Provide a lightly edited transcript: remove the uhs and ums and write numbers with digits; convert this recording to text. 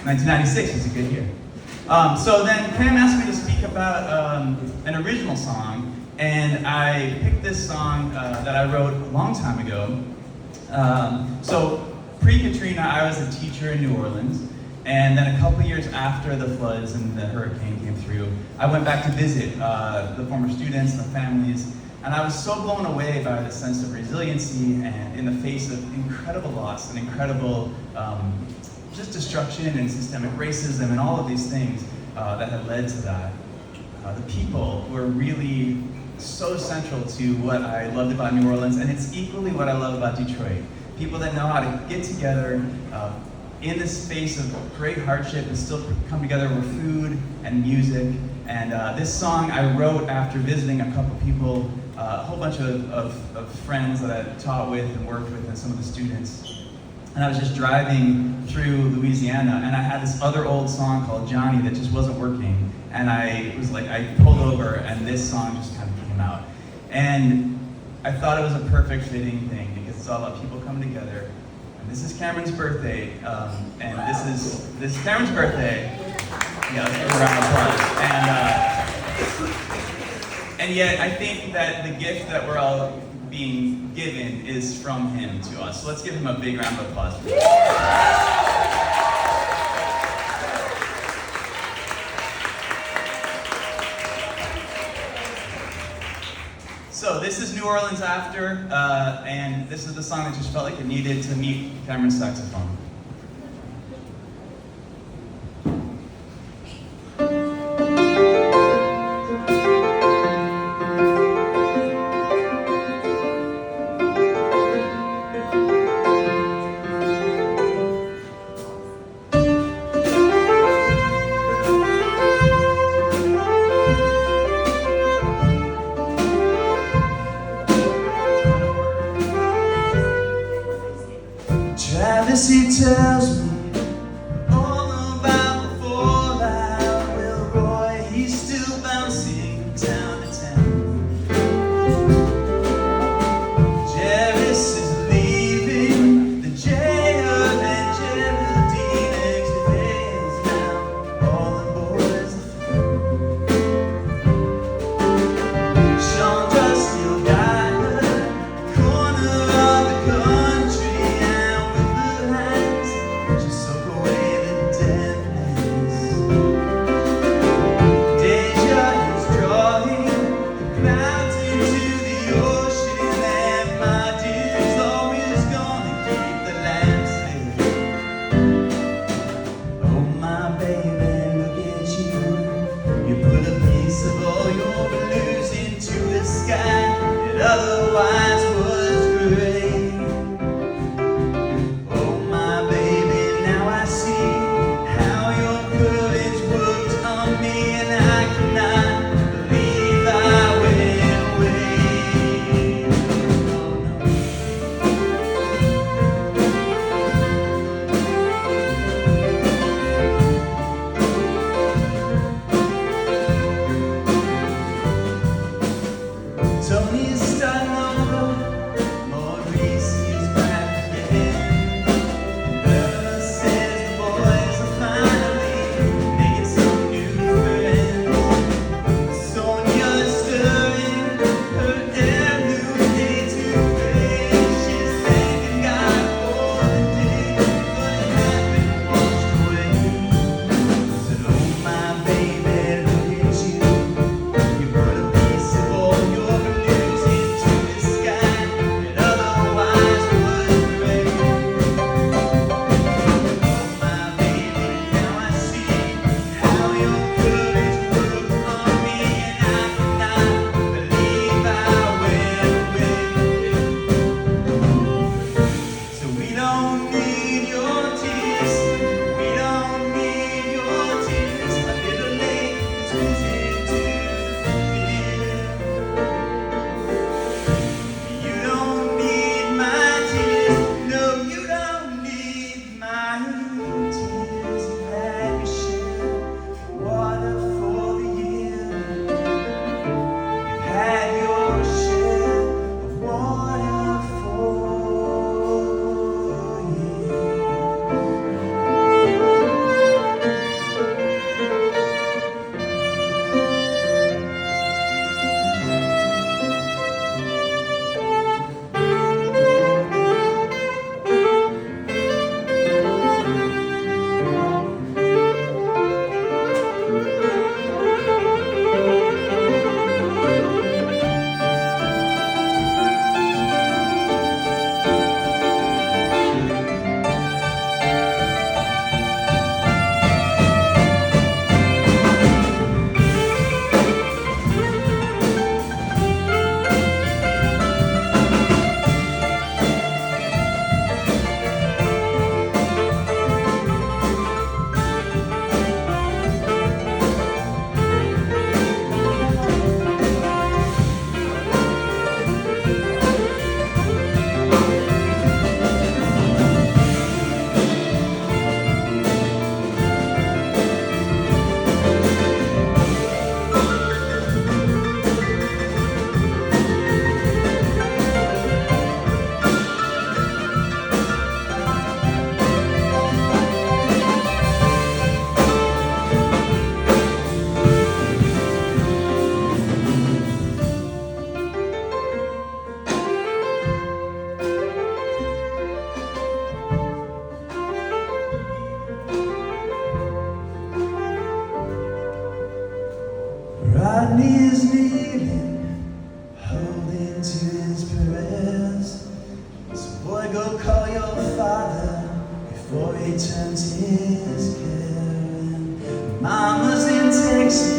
1996 was a good year. So then Cam asked me to speak about an original song, and I picked this song that I wrote a long time ago. So pre-Katrina, I was a teacher in New Orleans, and then a couple years after the floods and the hurricane came through, I went back to visit the former students and the families, and I was so blown away by the sense of resiliency and in the face of incredible loss and incredible just destruction and systemic racism and all of these things that had led to that. The people were really so central to what I loved about New Orleans, and it's equally what I love about Detroit. People that know how to get together in the space of great hardship and still come together with food and music. And this song I wrote after visiting a couple people, a whole bunch of friends that I taught with and worked with and some of the students. And I was just driving through Louisiana, and I had this other old song called Johnny that just wasn't working. And I was like, I pulled over, and this song just kind of came out. And I thought it was a perfect fitting thing, because it's all about people coming together. And this is Cameron's birthday, and this is Cameron's birthday. Yeah, let's give a round of applause. And yet, I think that the gift that we're all being given is from him to us. So let's give him a big round of applause. So this is New Orleans After, and this is the song that just felt like it needed to meet Kameron's saxophone. Travesty Everybody is kneeling, holding to his prayers. So boy, go call your father before he turns his care. And Mama's in Texas,